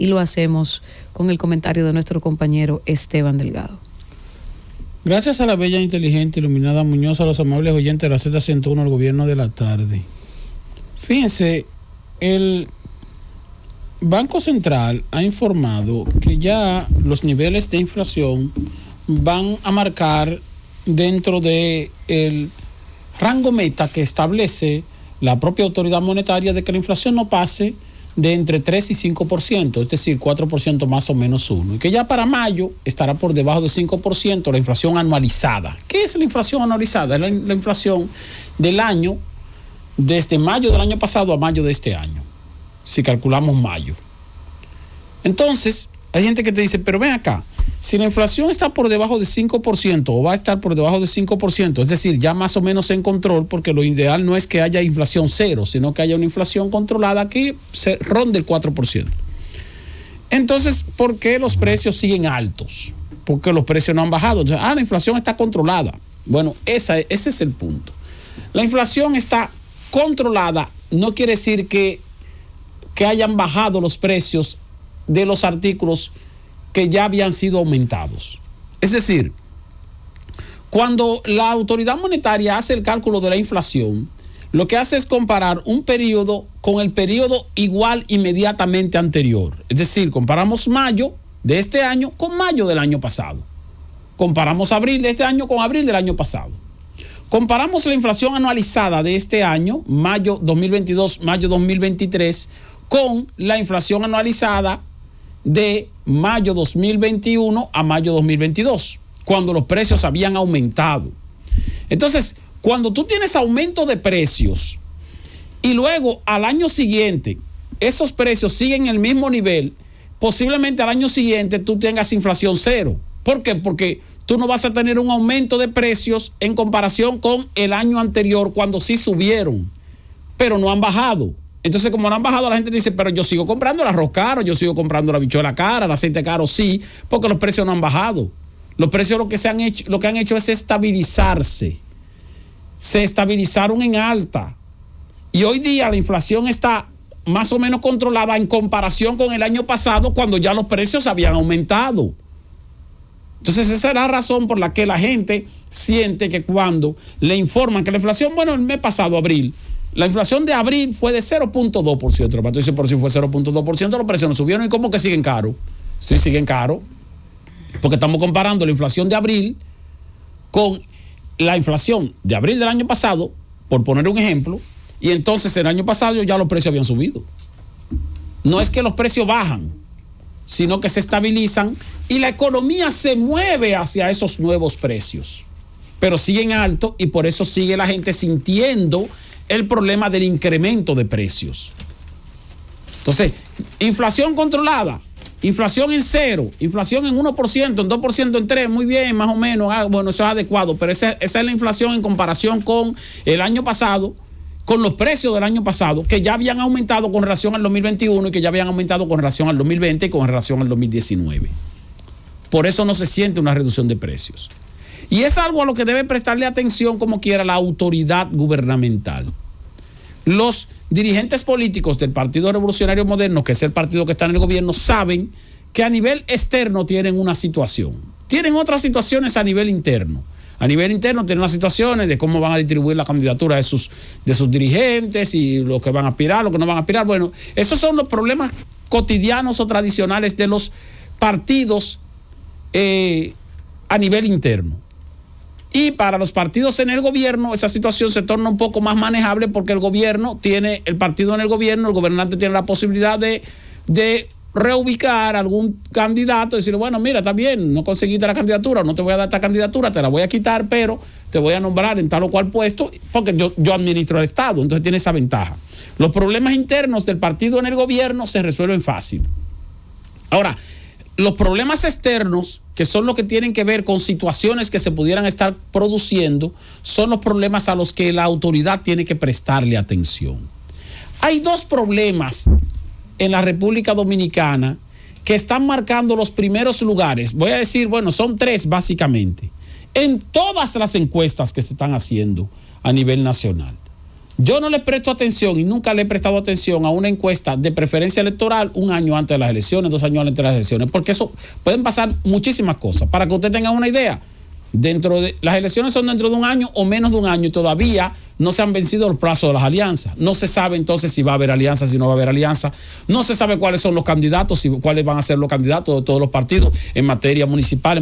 y lo hacemos con el comentario de nuestro compañero Esteban Delgado. Gracias a la bella, inteligente, iluminada Muñoz, a los amables oyentes de la Z101, el gobierno de la tarde. Fíjense, el Banco Central ha informado que ya los niveles de inflación van a marcar dentro de el rango meta que establece la propia autoridad monetaria de que la inflación no pase de entre 3 y 5%, es decir, 4% más o menos 1%, y que ya para mayo estará por debajo de 5% la inflación anualizada. ¿Qué es la inflación anualizada? Es la inflación del año, desde mayo del año pasado a mayo de este año, si calculamos mayo. Entonces, hay gente que te dice, pero ven acá, si la inflación está por debajo de 5% o va a estar por debajo de 5%, es decir, ya más o menos en control, porque lo ideal no es que haya inflación cero, sino que haya una inflación controlada que se ronde el 4%. Entonces, ¿por qué los precios siguen altos? Porque los precios no han bajado. Entonces, la inflación está controlada. Bueno, ese es el punto. La inflación está controlada, no quiere decir que hayan bajado los precios de los artículos que ya habían sido aumentados. Es decir, cuando la autoridad monetaria hace el cálculo de la inflación, lo que hace es comparar un periodo con el periodo igual inmediatamente anterior. Es decir, comparamos mayo de este año con mayo del año pasado. Comparamos abril de este año con abril del año pasado. Comparamos la inflación anualizada de este año, mayo 2022, mayo 2023, con la inflación anualizada de mayo 2021 a mayo 2022, cuando los precios habían aumentado. Entonces, cuando tú tienes aumento de precios y luego al año siguiente esos precios siguen el mismo nivel, posiblemente al año siguiente tú tengas inflación cero. ¿Por qué? Porque tú no vas a tener un aumento de precios en comparación con el año anterior, cuando sí subieron, pero no han bajado. Entonces, como no han bajado, la gente dice, pero yo sigo comprando el arroz caro, yo sigo comprando la habichuela cara, el aceite caro, sí, porque los precios no han bajado. Los precios lo que han hecho es estabilizarse. Se estabilizaron en alta. Y hoy día la inflación está más o menos controlada en comparación con el año pasado, cuando ya los precios habían aumentado. Entonces, esa es la razón por la que la gente siente que cuando le informan que la inflación, bueno, el mes pasado, abril, la inflación de abril fue de 0.2%. Dice, por si fue 0.2%, los precios no subieron. ¿Y cómo que siguen caros? Sí, siguen caros. Porque estamos comparando la inflación de abril con la inflación de abril del año pasado, por poner un ejemplo, y entonces el año pasado ya los precios habían subido. No es que los precios bajan, sino que se estabilizan y la economía se mueve hacia esos nuevos precios. Pero siguen altos y por eso sigue la gente sintiendo el problema del incremento de precios. Entonces, inflación controlada, inflación en 0, inflación en 1%, en 2%, en 3%, muy bien, más o menos, bueno, eso es adecuado, pero esa es la inflación en comparación con el año pasado, con los precios del año pasado, que ya habían aumentado con relación al 2021 y que ya habían aumentado con relación al 2020 y con relación al 2019. Por eso no se siente una reducción de precios. Y es algo a lo que debe prestarle atención como quiera la autoridad gubernamental. Los dirigentes políticos del Partido Revolucionario Moderno, que es el partido que está en el gobierno, saben que a nivel externo tienen una situación. Tienen otras situaciones a nivel interno. A nivel interno tienen unas situaciones de cómo van a distribuir la candidatura de sus dirigentes y lo que van a aspirar, lo que no van a aspirar. Bueno, esos son los problemas cotidianos o tradicionales de los partidos a nivel interno. Y para los partidos en el gobierno, esa situación se torna un poco más manejable porque el gobierno tiene, el partido en el gobierno, el gobernante tiene la posibilidad de reubicar a algún candidato y decir, bueno, mira, está bien, no conseguiste la candidatura, no te voy a dar esta candidatura, te la voy a quitar, pero te voy a nombrar en tal o cual puesto porque yo administro el Estado, entonces tiene esa ventaja. Los problemas internos del partido en el gobierno se resuelven fácil. Ahora, los problemas externos, que son los que tienen que ver con situaciones que se pudieran estar produciendo, son los problemas a los que la autoridad tiene que prestarle atención. Hay dos problemas en la República Dominicana que están marcando los primeros lugares. Voy a decir, bueno, son 3 básicamente, en todas las encuestas que se están haciendo a nivel nacional. Yo no le presto atención y nunca le he prestado atención a una encuesta de preferencia electoral un año antes de las elecciones, 2 años antes de las elecciones, porque eso pueden pasar muchísimas cosas. Para que usted tenga una idea, las elecciones son dentro de un año o menos de un año y todavía no se han vencido los plazos de las alianzas. No se sabe entonces si va a haber alianza, si no va a haber alianza. No se sabe cuáles son los candidatos, cuáles van a ser los candidatos de todos los partidos en materia municipal,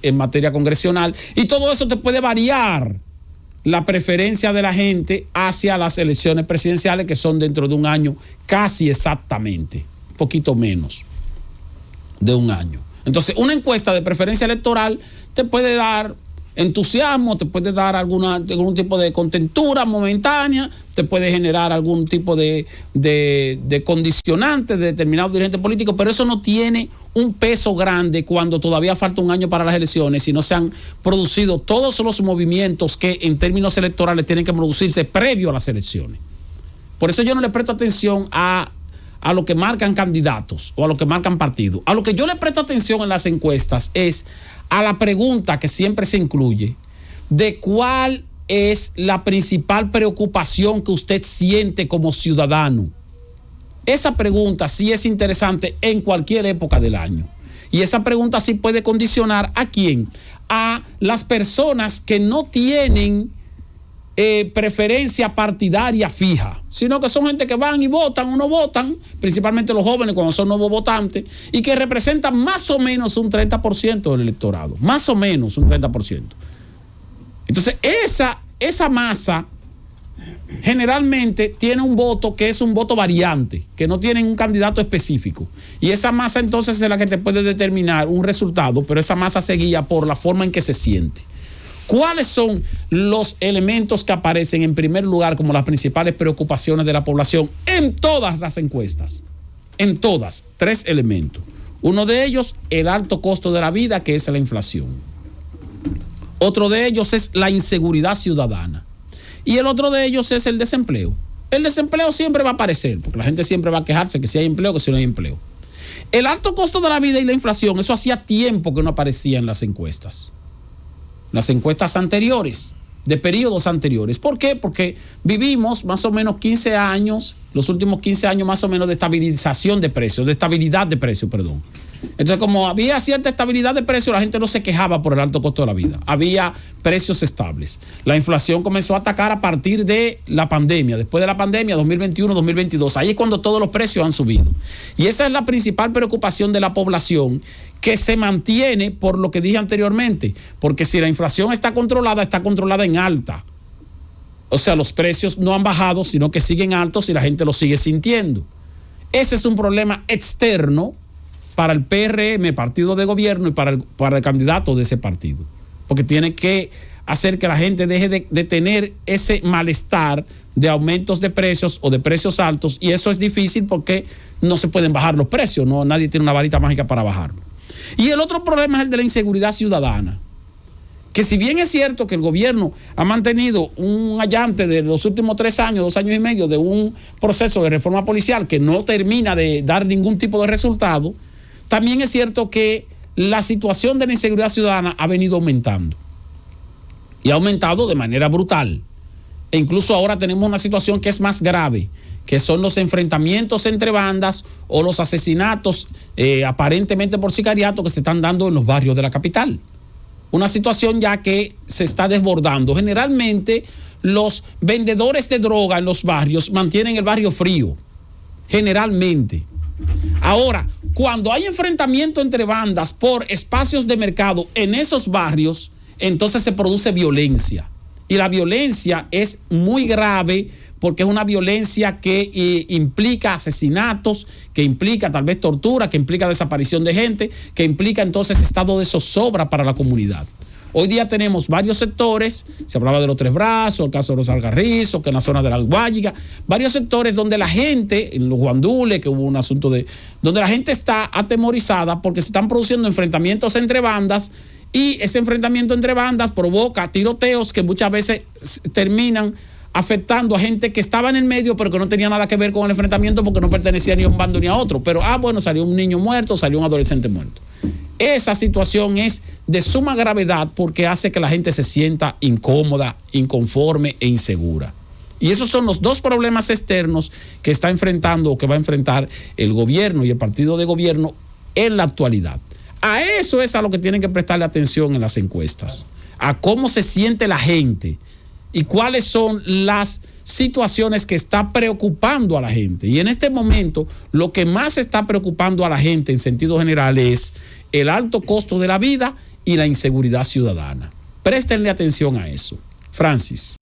en materia congresional. Y todo eso te puede variar la preferencia de la gente hacia las elecciones presidenciales, que son dentro de un año casi exactamente, un poquito menos de un año. Entonces, una encuesta de preferencia electoral te puede dar entusiasmo, te puede dar algún tipo de contentura momentánea, te puede generar algún tipo de condicionante de determinado dirigente político, pero eso no tiene un peso grande cuando todavía falta un año para las elecciones y no se han producido todos los movimientos que en términos electorales tienen que producirse previo a las elecciones. Por eso yo no le presto atención a lo que marcan candidatos o a lo que marcan partidos. A lo que yo le presto atención en las encuestas es a la pregunta que siempre se incluye de cuál es la principal preocupación que usted siente como ciudadano. Esa pregunta sí es interesante en cualquier época del año. Y esa pregunta sí puede condicionar ¿a quién? A las personas que no tienen preferencia partidaria fija, sino que son gente que van y votan o no votan, principalmente los jóvenes cuando son nuevos votantes, y que representan más o menos un 30% del electorado, más o menos un 30%. Entonces, esa masa generalmente tiene un voto que es un voto variante, que no tiene un candidato específico. Y esa masa entonces es la que te puede determinar un resultado, pero esa masa se guía por la forma en que se siente. ¿Cuáles son los elementos que aparecen en primer lugar como las principales preocupaciones de la población en todas las encuestas? En todas, 3 elementos. Uno de ellos, el alto costo de la vida, que es la inflación. Otro de ellos es la inseguridad ciudadana. Y el otro de ellos es el desempleo. El desempleo siempre va a aparecer, porque la gente siempre va a quejarse que si hay empleo, que si no hay empleo. El alto costo de la vida y la inflación, eso hacía tiempo que no aparecía en las encuestas. Las encuestas anteriores, de periodos anteriores. ¿Por qué? Porque vivimos más o menos 15 años, los últimos 15 años más o menos de estabilización de precios, de estabilidad de precios, perdón. Entonces, como había cierta estabilidad de precios, la gente no se quejaba por el alto costo de la vida. Había precios estables. La inflación comenzó a atacar a partir de la pandemia. Después de la pandemia, 2021, 2022. Ahí es cuando todos los precios han subido. Y esa es la principal preocupación de la población, que se mantiene por lo que dije anteriormente. Porque si la inflación está controlada en alta. O sea, los precios no han bajado, sino que siguen altos y la gente los sigue sintiendo. Ese es un problema externo para el PRM, partido de gobierno, y para el candidato de ese partido. Porque tiene que hacer que la gente deje de tener ese malestar de aumentos de precios o de precios altos, y eso es difícil porque no se pueden bajar los precios, no, nadie tiene una varita mágica para bajarlo. Y el otro problema es el de la inseguridad ciudadana, que si bien es cierto que el gobierno ha mantenido un allante de los últimos 3 años, 2 años y medio, de un proceso de reforma policial que no termina de dar ningún tipo de resultado, también es cierto que la situación de la inseguridad ciudadana ha venido aumentando. Y ha aumentado de manera brutal. E incluso ahora tenemos una situación que es más grave, que son los enfrentamientos entre bandas o los asesinatos aparentemente por sicariato que se están dando en los barrios de la capital. Una situación ya que se está desbordando. Generalmente los vendedores de droga en los barrios mantienen el barrio frío. Generalmente. Ahora, cuando hay enfrentamiento entre bandas por espacios de mercado en esos barrios, entonces se produce violencia. Y la violencia es muy grave porque es una violencia que implica asesinatos, que implica tal vez tortura, que implica desaparición de gente, que implica entonces estado de zozobra para la comunidad. Hoy día tenemos varios sectores, se hablaba de los Tres Brazos, el caso de los Algarrizos, que en la zona de la Guayiga, varios sectores donde la gente, en los Guandules, que hubo un asunto donde la gente está atemorizada porque se están produciendo enfrentamientos entre bandas, y ese enfrentamiento entre bandas provoca tiroteos que muchas veces terminan afectando a gente que estaba en el medio pero que no tenía nada que ver con el enfrentamiento porque no pertenecía ni a un bando ni a otro. Pero, bueno, salió un niño muerto, salió un adolescente muerto. Esa situación es de suma gravedad porque hace que la gente se sienta incómoda, inconforme e insegura. Y esos son los dos problemas externos que está enfrentando o que va a enfrentar el gobierno y el partido de gobierno en la actualidad. A eso es a lo que tienen que prestarle atención en las encuestas, a cómo se siente la gente y cuáles son las situaciones que está preocupando a la gente. Y en este momento lo que más está preocupando a la gente en sentido general es el alto costo de la vida y la inseguridad ciudadana. Préstenle atención a eso. Francis.